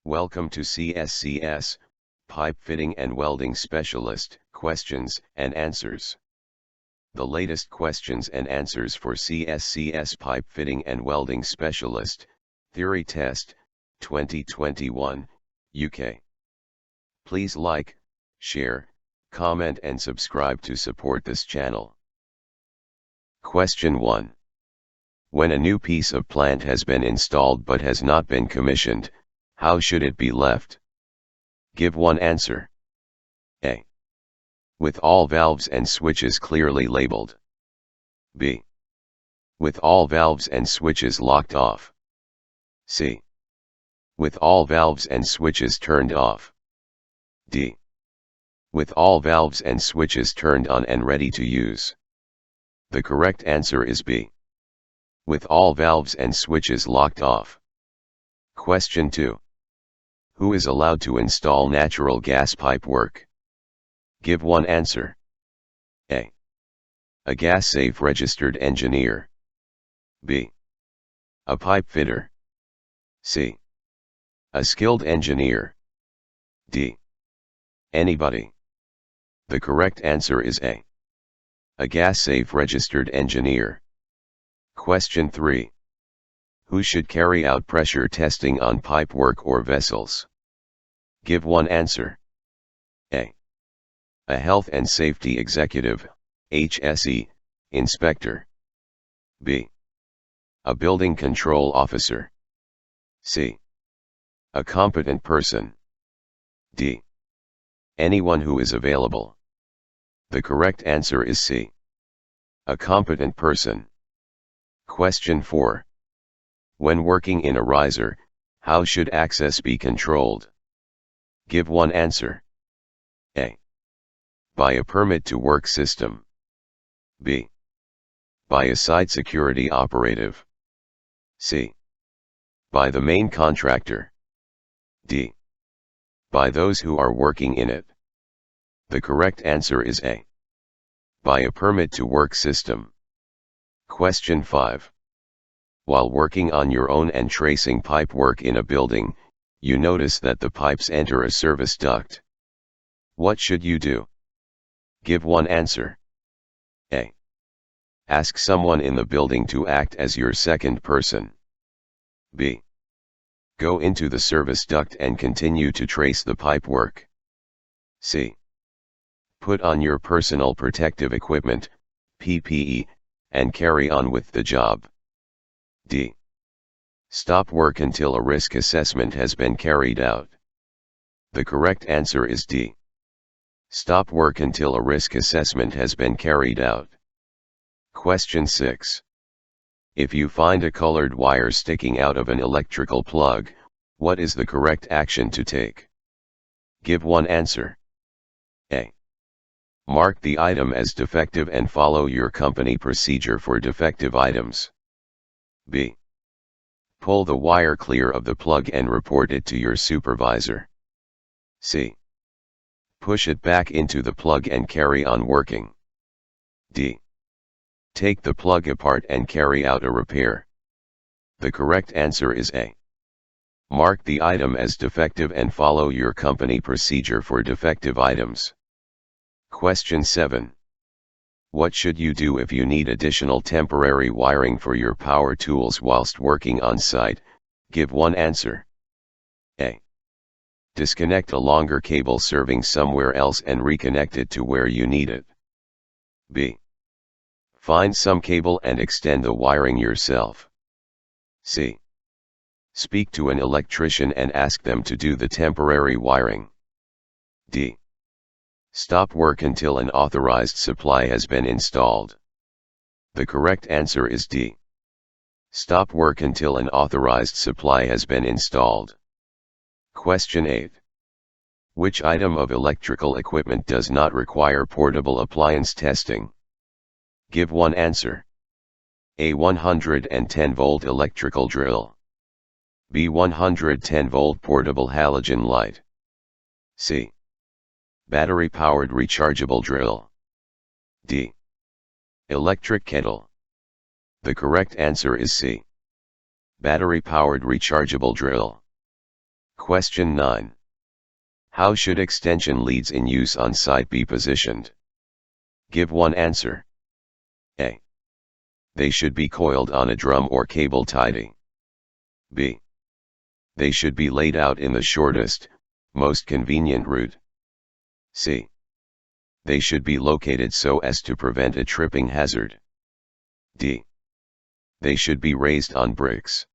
Welcome to CSCS, Pipe Fitting and Welding Specialist, Questions and Answers. The latest questions and answers for CSCS Pipe Fitting and Welding Specialist, Theory Test, 2021, UK. Please like, share, comment and subscribe to support this channel. Question 1. When a new piece of plant has been installed but has not been commissioned, how should it be left? Give one answer. A. With all valves and switches clearly labeled. B. With all valves and switches locked off. C. With all valves and switches turned off. D. With all valves and switches turned on and ready to use. The correct answer is B. With all valves and switches locked off. Question 2. Who is allowed to install natural gas pipework? Give one answer. A. A gas-safe registered engineer. B. A pipe fitter. C. A skilled engineer. D. Anybody. The correct answer is A. A gas-safe registered engineer. Question 3. Who should carry out pressure testing on pipework or vessels? Give one answer. A. A health and safety executive, HSE, inspector. B. A building control officer. C. A competent person. D. Anyone who is available. The correct answer is C. A competent person. Question 4. When working in a riser, how should access be controlled? Give one answer. A. By a permit to work system. B. By a site security operative. C. By the main contractor. D. By those who are working in it. The correct answer is A. By a permit to work system. Question 5. While working on your own and tracing pipework in a building, you notice that the pipes enter a service duct. What should you do? Give one answer. A. Ask someone in the building to act as your second person. B. Go into the service duct and continue to trace the pipework. C. Put on your personal protective equipment, PPE, and carry on with the job. D. Stop work until a risk assessment has been carried out. The correct answer is D. Stop work until a risk assessment has been carried out. Question 6. If you find a colored wire sticking out of an electrical plug, what is the correct action to take? Give one answer. A. Mark the item as defective and follow your company procedure for defective items. B. Pull the wire clear of the plug and report it to your supervisor. C. Push it back into the plug and carry on working. D. Take the plug apart and carry out a repair. The correct answer is A. Mark the item as defective and follow your company procedure for defective items. Question 7. What should you do if you need additional temporary wiring for your power tools whilst working on site? Give one answer. A. Disconnect a longer cable serving somewhere else and reconnect it to where you need it. B. Find some cable and extend the wiring yourself. C. Speak to an electrician and ask them to do the temporary wiring. D. Stop work until an authorized supply has been installed. The correct answer is D. Stop work until an authorized supply has been installed. Question 8. Which item of electrical equipment does not require portable appliance testing? Give one answer. A. 110-volt electrical drill. B. 110-volt portable halogen light. C. Battery-powered rechargeable drill. D. Electric kettle. The correct answer is C. Battery-powered rechargeable drill. Question 9. How should extension leads in use on site be positioned? Give one answer. A. They should be coiled on a drum or cable tidy. B. They should be laid out in the shortest, most convenient route. C. They should be located so as to prevent a tripping hazard. D. They should be raised on bricks.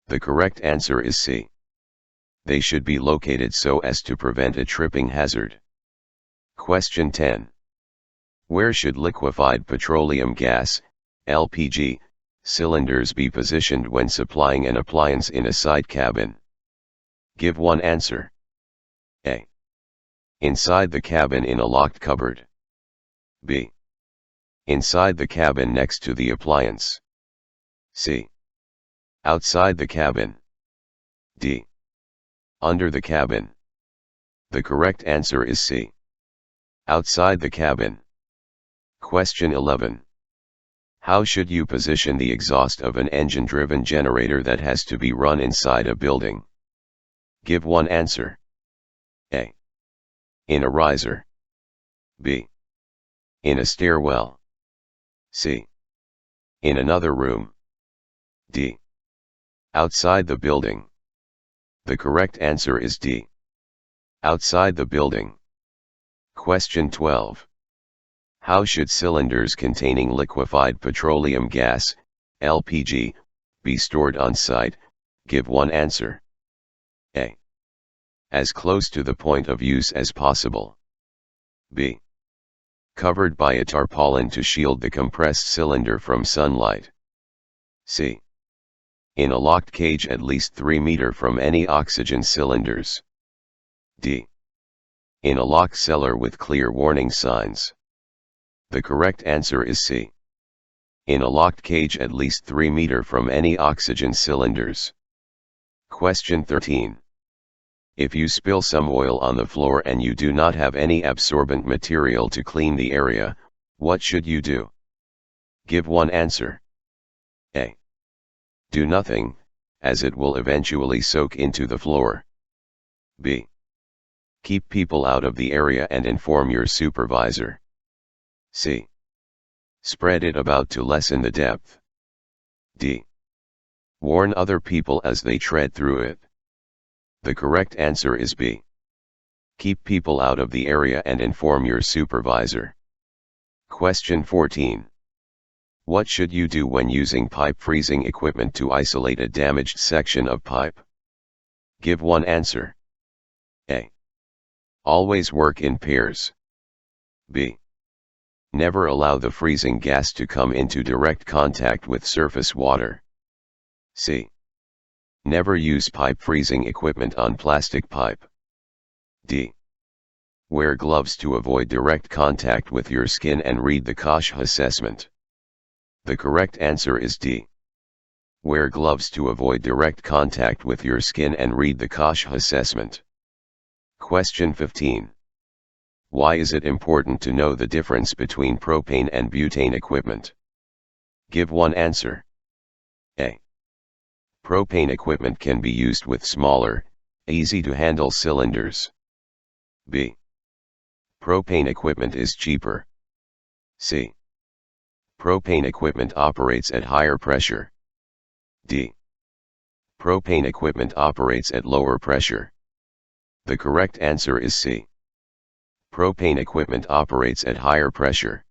The correct answer is C. They should be located so as to prevent a tripping hazard. Question 10. Where should liquefied petroleum gas, LPG, cylinders be positioned when supplying an appliance in a site cabin? Give one answer. A. Inside the cabin in a locked cupboard. B. Inside the cabin next to the appliance. C. Outside the cabin. D. Under the cabin. The correct answer is C. Outside the cabin. Question 11. How should you position the exhaust of an engine-driven generator that has to be run inside a building? Give one answer. A. In a riser. B. In a stairwell. C. In another room. D. Outside the building. The correct answer is D. Outside the building. Question 12. How should cylinders containing liquefied petroleum gas, LPG, be stored on site? Give one answer. A. As close to the point of use as possible. B. Covered by a tarpaulin to shield the compressed cylinder from sunlight. C. In a locked cage at least 3 meters from any oxygen cylinders. D. In a locked cellar with clear warning signs. The correct answer is C. In a locked cage at least 3 meters from any oxygen cylinders. Question 13. If you spill some oil on the floor and you do not have any absorbent material to clean the area, what should you do? Give one answer. A. Do nothing, as it will eventually soak into the floor. B. Keep people out of the area and inform your supervisor. C. Spread it about to lessen the depth. D. Warn other people as they tread through it. The correct answer is B. Keep people out of the area and inform your supervisor. Question 14. What should you do when using pipe freezing equipment to isolate a damaged section of pipe? Give one answer. A. Always work in pairs. B. Never allow the freezing gas to come into direct contact with surface water. C. Never use pipe freezing equipment on plastic pipe. D. Wear gloves to avoid direct contact with your skin and read the Koch assessment. The correct answer is D. Wear gloves to avoid direct contact with your skin and read the Koch assessment. Question 15. Why is it important to know the difference between propane and butane equipment? Give one answer. A. Propane equipment can be used with smaller, easy-to-handle cylinders. B. Propane equipment is cheaper. C. Propane equipment operates at higher pressure. D. Propane equipment operates at lower pressure. The correct answer is C. Propane equipment operates at higher pressure.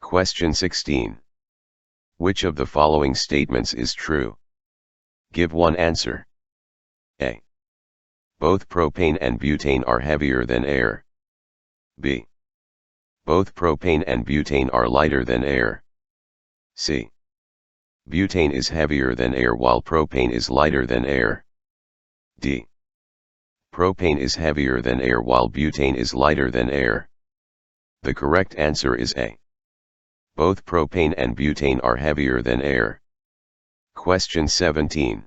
Question 16. Which of the following statements is true? Give one answer. A. Both propane and butane are heavier than air. B. Both propane and butane are lighter than air. C. Butane is heavier than air while propane is lighter than air. D. Propane is heavier than air while butane is lighter than air. The correct answer is A. Both propane and butane are heavier than air. Question 17.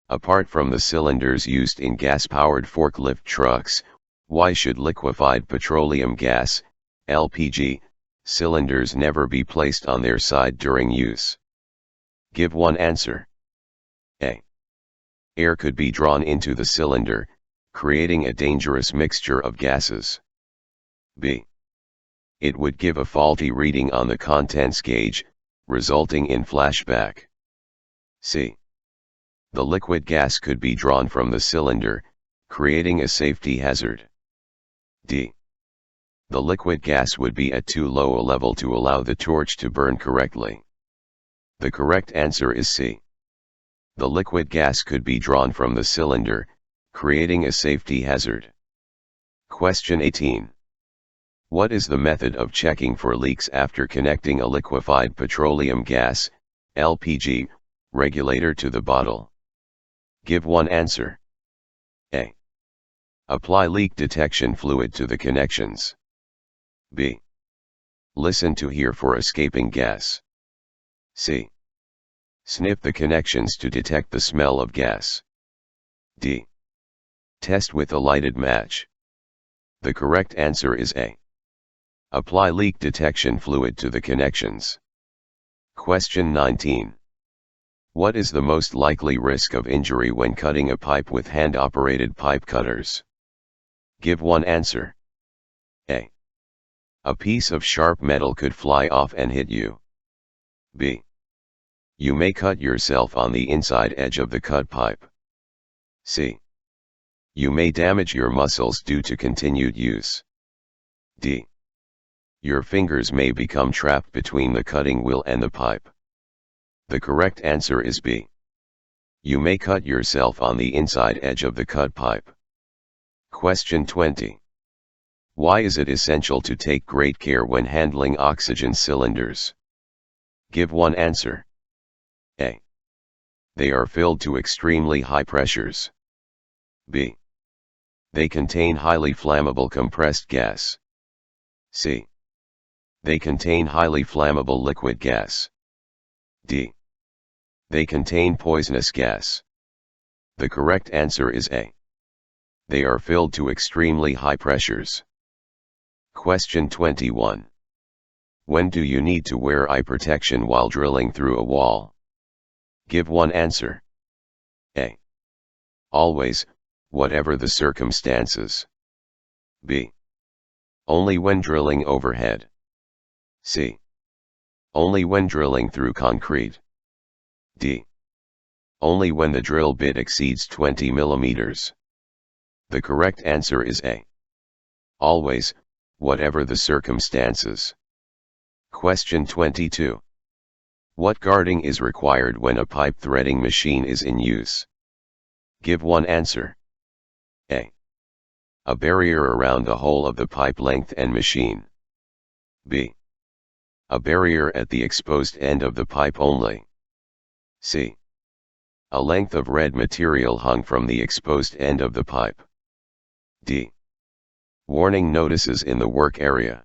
Apart from the cylinders used in gas-powered forklift trucks, why should liquefied petroleum gas, LPG, cylinders never be placed on their side during use? Give one answer. A. Air could be drawn into the cylinder, creating a dangerous mixture of gases. B. It would give a faulty reading on the contents gauge, resulting in flashback. C. The liquid gas could be drawn from the cylinder, creating a safety hazard. D. The liquid gas would be at too low a level to allow the torch to burn correctly. The correct answer is C. The liquid gas could be drawn from the cylinder, creating a safety hazard. Question 18. What is the method of checking for leaks after connecting a liquefied petroleum gas, LPG, regulator to the bottle? Give one answer. A. Apply leak detection fluid to the connections. B. Listen to hear for escaping gas. C. Sniff the connections to detect the smell of gas. D. Test with a lighted match. The correct answer is A. Apply leak detection fluid to the connections. Question 19. What is the most likely risk of injury when cutting a pipe with hand-operated pipe cutters? Give one answer. A. A piece of sharp metal could fly off and hit you. B. You may cut yourself on the inside edge of the cut pipe. C. You may damage your muscles due to continued use. D. Your fingers may become trapped between the cutting wheel and the pipe. The correct answer is B. You may cut yourself on the inside edge of the cut pipe. Question 20. Why is it essential to take great care when handling oxygen cylinders? Give one answer. A. They are filled to extremely high pressures. B. They contain highly flammable compressed gas. C. They contain highly flammable liquid gas. D. They contain poisonous gas. The correct answer is A. They are filled to extremely high pressures. Question 21. When do you need to wear eye protection while drilling through a wall? Give one answer. A. Always, whatever the circumstances. B. Only when drilling overhead. C. Only when drilling through concrete. D. Only when the drill bit exceeds 20 millimeters. The correct answer is A. Always, whatever the circumstances. Question 22. What guarding is required when a pipe threading machine is in use? Give one answer. A. A barrier around the whole of the pipe length and machine. B. A barrier at the exposed end of the pipe only. C. A length of red material hung from the exposed end of the pipe. D. Warning notices in the work area.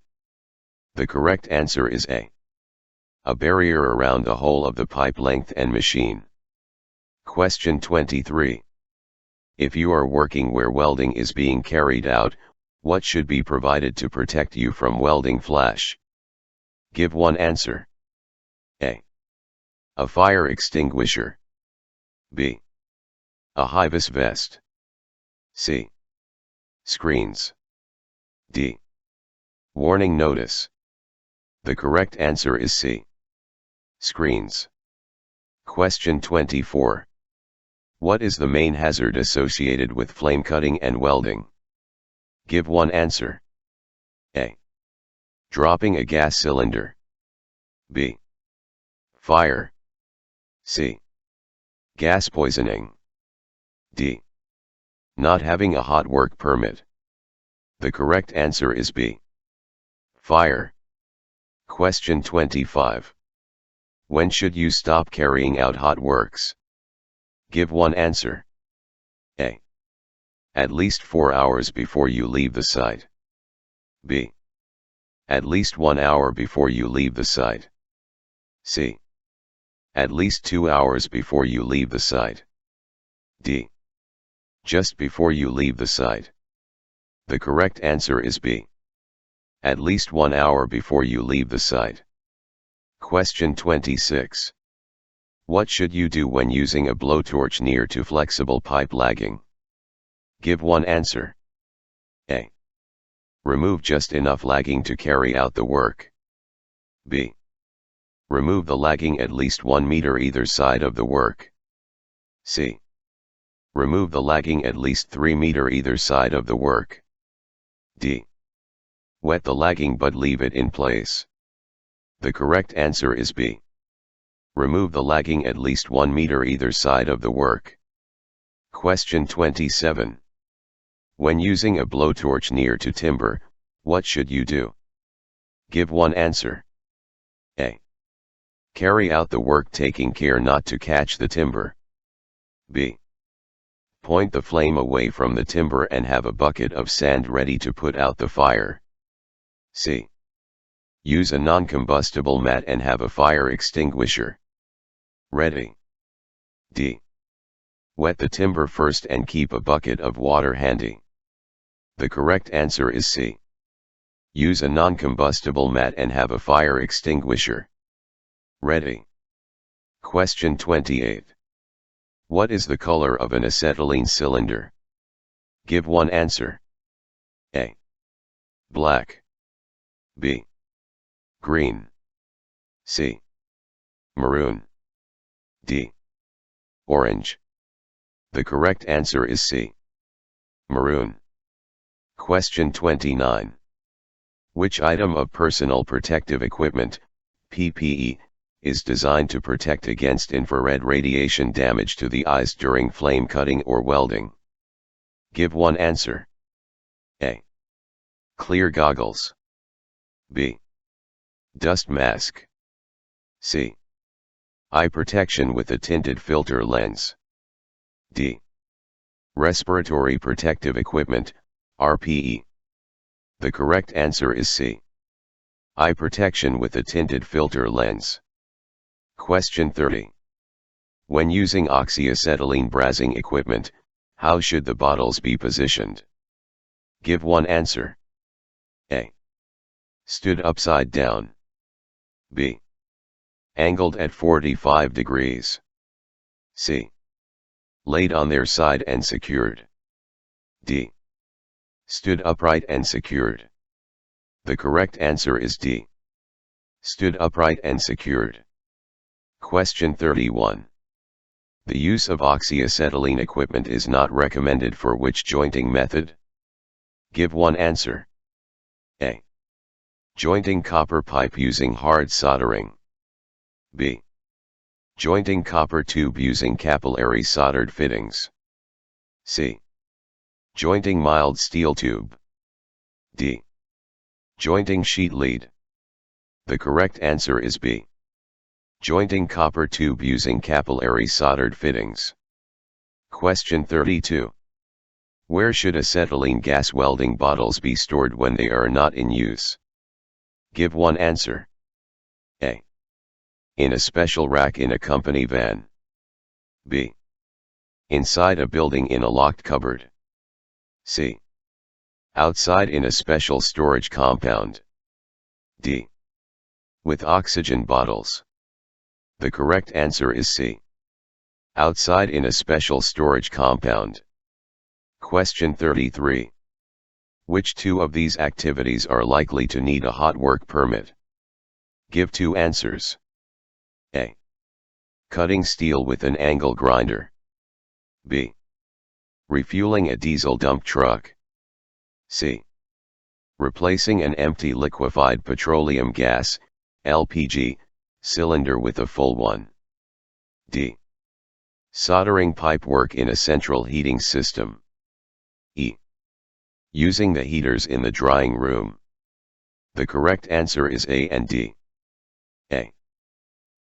The correct answer is A. A barrier around the whole of the pipe length and machine. Question 23. If you are working where welding is being carried out, what should be provided to protect you from welding flash? Give one answer. A. A fire extinguisher. B. A Hi-Vis vest. C. Screens. D. Warning notice. The correct answer is C. Screens. Question 24. What is the main hazard associated with flame cutting and welding? Give one answer. A. Dropping a gas cylinder. B. Fire. C. Gas poisoning. D. Not having a hot work permit. The correct answer is B. Fire. Question 25. When should you stop carrying out hot works? Give one answer. A. At least 4 hours before you leave the site. B. At least 1 hour before you leave the site. C. At least 2 hours before you leave the site. D. Just before you leave the site. The correct answer is B. At least 1 hour before you leave the site. Question 26. What should you do when using a blowtorch near to flexible pipe lagging? Give one answer. A. Remove just enough lagging to carry out the work. B. Remove the lagging at least 1 meter either side of the work. C. Remove the lagging at least 3 meter either side of the work. D. Wet the lagging but leave it in place. The correct answer is B. Remove the lagging at least 1 meter either side of the work. Question 27. When using a blowtorch near to timber, what should you do? Give one answer. A. Carry out the work taking care not to catch the timber. B. Point the flame away from the timber and have a bucket of sand ready to put out the fire. C. Use a non-combustible mat and have a fire extinguisher ready. D. Wet the timber first and keep a bucket of water handy. The correct answer is C. Use a non-combustible mat and have a fire extinguisher ready. Question 28. What is the color of an acetylene cylinder? Give one answer. A. Black. B. Green. C. Maroon. D. Orange. The correct answer is C. Maroon. Question 29. Which item of personal protective equipment, PPE, is designed to protect against infrared radiation damage to the eyes during flame cutting or welding? Give one answer. A. Clear goggles. B. Dust mask. C. Eye protection with a tinted filter lens. D. Respiratory protective equipment, RPE. The correct answer is C. Eye protection with a tinted filter lens. Question 30. When using oxyacetylene brazing equipment, how should the bottles be positioned? Give one answer. A. Stood upside down. B. Angled at 45 degrees. C. Laid on their side and secured. D. Stood upright and secured. The correct answer is D. Stood upright and secured. Question 31. The use of oxyacetylene equipment is not recommended for which jointing method? Give one answer. A. Jointing copper pipe using hard soldering. B. Jointing copper tube using capillary soldered fittings. C. Jointing mild steel tube. D. Jointing sheet lead. The correct answer is B. Jointing copper tube using capillary soldered fittings. Question 32. Where should acetylene gas welding bottles be stored when they are not in use? Give one answer. A. In a special rack in a company van. B. Inside a building in a locked cupboard. C. Outside in a special storage compound. D. With oxygen bottles. The correct answer is C. Outside in a special storage compound. Question 33. Which two of these activities are likely to need a hot work permit? Give two answers. A. Cutting steel with an angle grinder. B. Refueling a diesel dump truck. C. Replacing an empty liquefied petroleum gas, LPG, cylinder with a full one. D. Soldering pipework in a central heating system. E. Using the heaters in the drying room. The correct answer is A and D. A.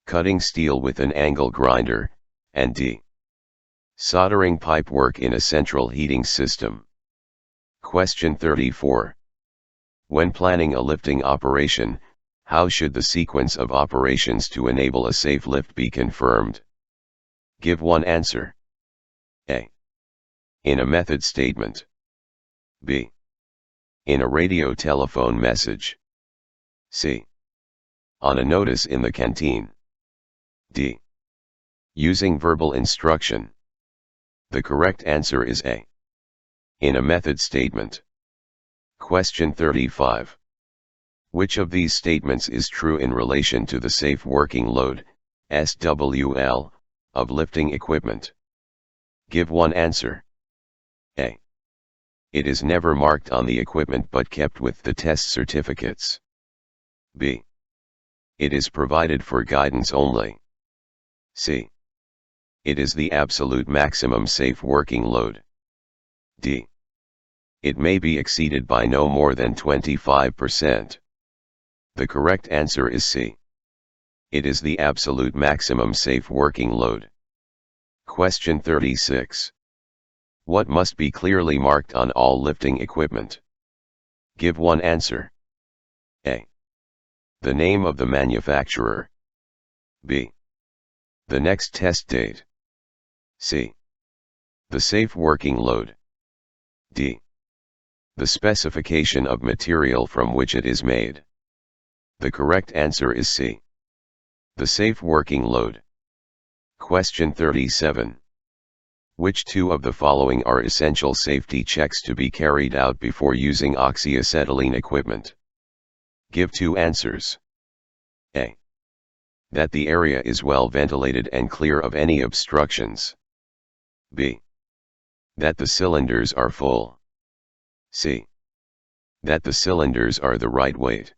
Cutting steel with an angle grinder, and D. Soldering pipework in a central heating system. Question 34. When planning a lifting operation, how should the sequence of operations to enable a safe lift be confirmed? Give one answer. A. In a method statement. B. In a radio telephone message. C. On a notice in the canteen. D. Using verbal instruction. The correct answer is A. In a method statement. Question 35. Which of these statements is true in relation to the safe working load, SWL, of lifting equipment? Give one answer. A. It is never marked on the equipment but kept with the test certificates. B. It is provided for guidance only. C. It is the absolute maximum safe working load. D. It may be exceeded by no more than 25%. The correct answer is C. It is the absolute maximum safe working load. Question 36. What must be clearly marked on all lifting equipment? Give one answer. A. The name of the manufacturer. B. The next test date. C. The safe working load. D. The specification of material from which it is made. The correct answer is C. The safe working load. Question 37. Which two of the following are essential safety checks to be carried out before using oxyacetylene equipment? Give two answers. A. That the area is well ventilated and clear of any obstructions. B. That the cylinders are full. C. That the cylinders are the right weight.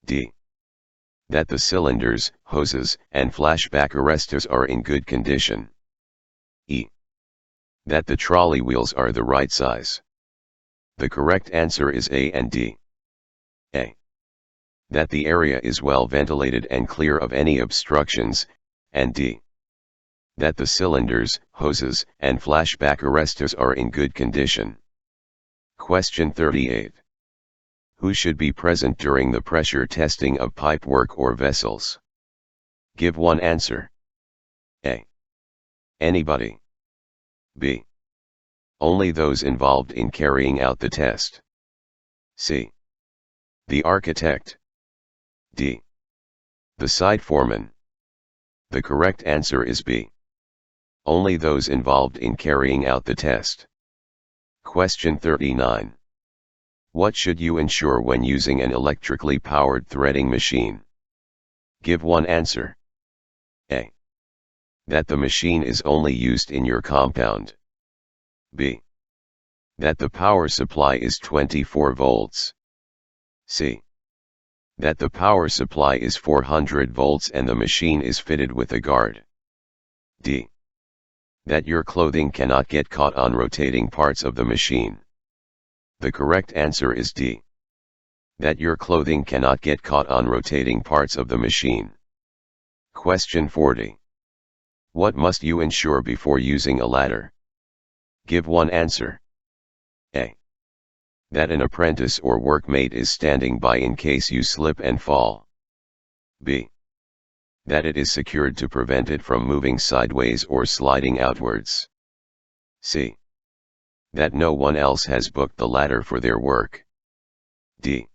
D. That the cylinders, hoses, and flashback arresters are in good condition. E. That the trolley wheels are the right size. The correct answer is A and D. A. That the area is well ventilated and clear of any obstructions, and D. That the cylinders, hoses, and flashback arresters are in good condition. Question 38. Who should be present during the pressure testing of pipework or vessels? Give one answer. A. Anybody. B. Only those involved in carrying out the test. C. The architect. D. The site foreman. The correct answer is B. Only those involved in carrying out the test. Question 39. What should you ensure when using an electrically powered threading machine? Give one answer. A. That the machine is only used in your compound. B. That the power supply is 24 volts. C. That the power supply is 400 volts and the machine is fitted with a guard. D. That your clothing cannot get caught on rotating parts of the machine. The correct answer is D. That your clothing cannot get caught on rotating parts of the machine. Question 40. What must you ensure before using a ladder? Give one answer. A. That an apprentice or workmate is standing by in case you slip and fall. B. That it is secured to prevent it from moving sideways or sliding outwards. C. That no one else has booked the ladder for their work. D.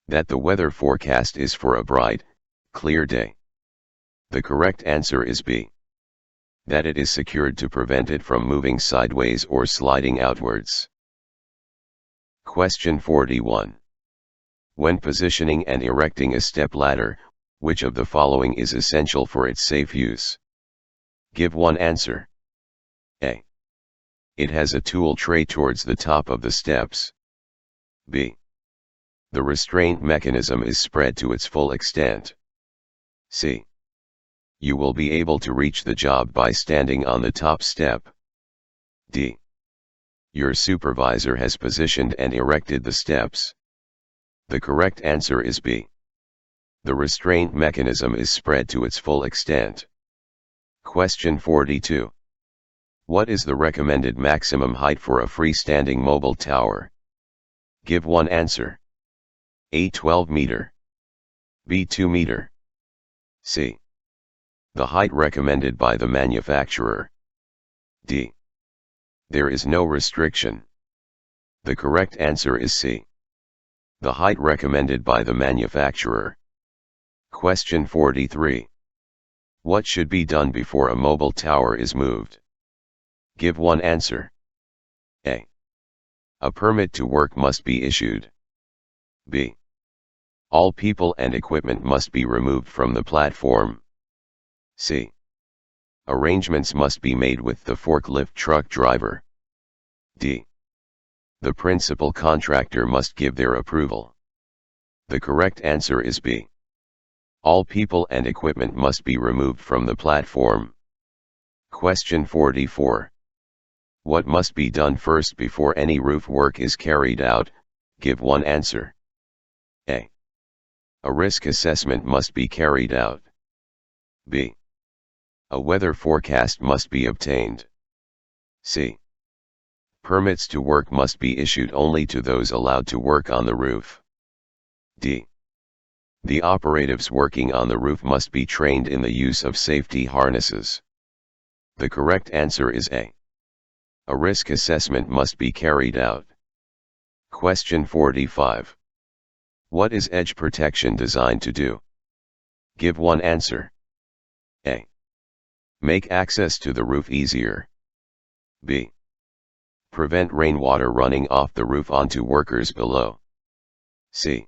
That the weather forecast is for a bright, clear day. The correct answer is B. That it is secured to prevent it from moving sideways or sliding outwards. Question 41. When positioning and erecting a step ladder, which of the following is essential for its safe use? Give one answer. A. It has a tool tray towards the top of the steps. B. The restraint mechanism is spread to its full extent. C. You will be able to reach the job by standing on the top step. D. Your supervisor has positioned and erected the steps. The correct answer is B. The restraint mechanism is spread to its full extent. Question 42. What is the recommended maximum height for a freestanding mobile tower? Give one answer. A. 12 meter. B. 2 meter. C. The height recommended by the manufacturer. D. There is no restriction. The correct answer is C. The height recommended by the manufacturer. Question 43. What should be done before a mobile tower is moved? Give one answer. A. A permit to work must be issued. B. All people and equipment must be removed from the platform. C. Arrangements must be made with the forklift truck driver. D. The principal contractor must give their approval. The correct answer is B. All people and equipment must be removed from the platform. Question 44. What must be done first before any roof work is carried out? Give one answer. A. A risk assessment must be carried out. B. A weather forecast must be obtained. C. Permits to work must be issued only to those allowed to work on the roof. D. The operatives working on the roof must be trained in the use of safety harnesses. The correct answer is A. A risk assessment must be carried out. Question 45. What is edge protection designed to do? Give one answer. A. Make access to the roof easier. B. Prevent rainwater running off the roof onto workers below. C.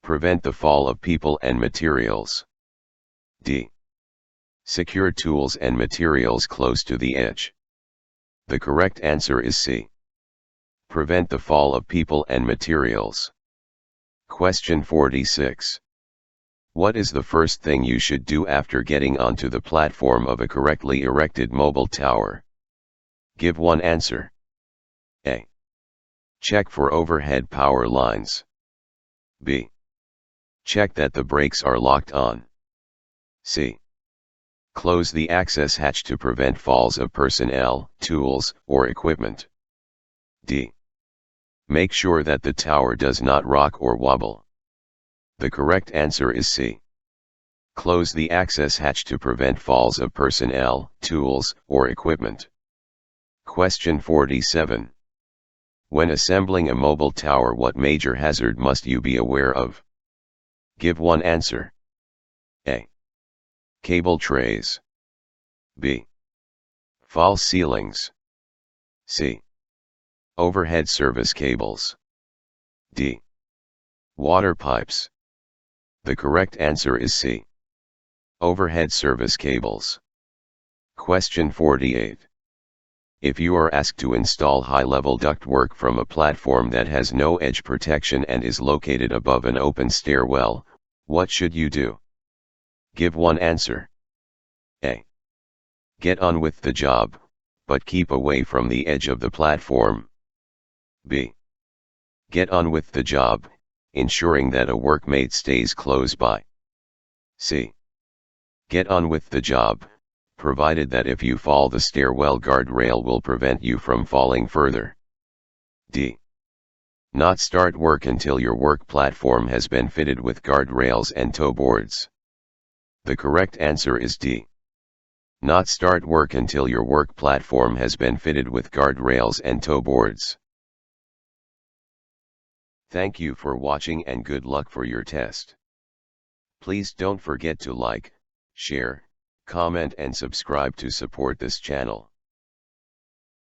Prevent the fall of people and materials. D. Secure tools and materials close to the edge. The correct answer is C. Prevent the fall of people and materials. Question 46. What is the first thing you should do after getting onto the platform of a correctly erected mobile tower? Give one answer. A. Check for overhead power lines. B. Check that the brakes are locked on. C. Close the access hatch to prevent falls of personnel, tools, or equipment. D. Make sure that the tower does not rock or wobble. The correct answer is C. Close the access hatch to prevent falls of personnel, tools, or equipment. Question 47. When assembling a mobile tower, what major hazard must you be aware of? Give one answer. A. Cable trays. B. False ceilings. C. Overhead service cables. D. Water pipes. The correct answer is C. Overhead service cables. Question 48. If you are asked to install high-level ductwork from a platform that has no edge protection and is located above an open stairwell, what should you do? Give one answer. A. Get on with the job, but keep away from the edge of the platform. B. Get on with the job, ensuring that a workmate stays close by. C. Get on with the job, provided that if you fall, the stairwell guardrail will prevent you from falling further. D. Not start work until your work platform has been fitted with guardrails and toe boards. The correct answer is D. Not start work until your work platform has been fitted with guardrails and toe boards. Thank you for watching and good luck for your test. Please don't forget to like, share, comment and subscribe to support this channel.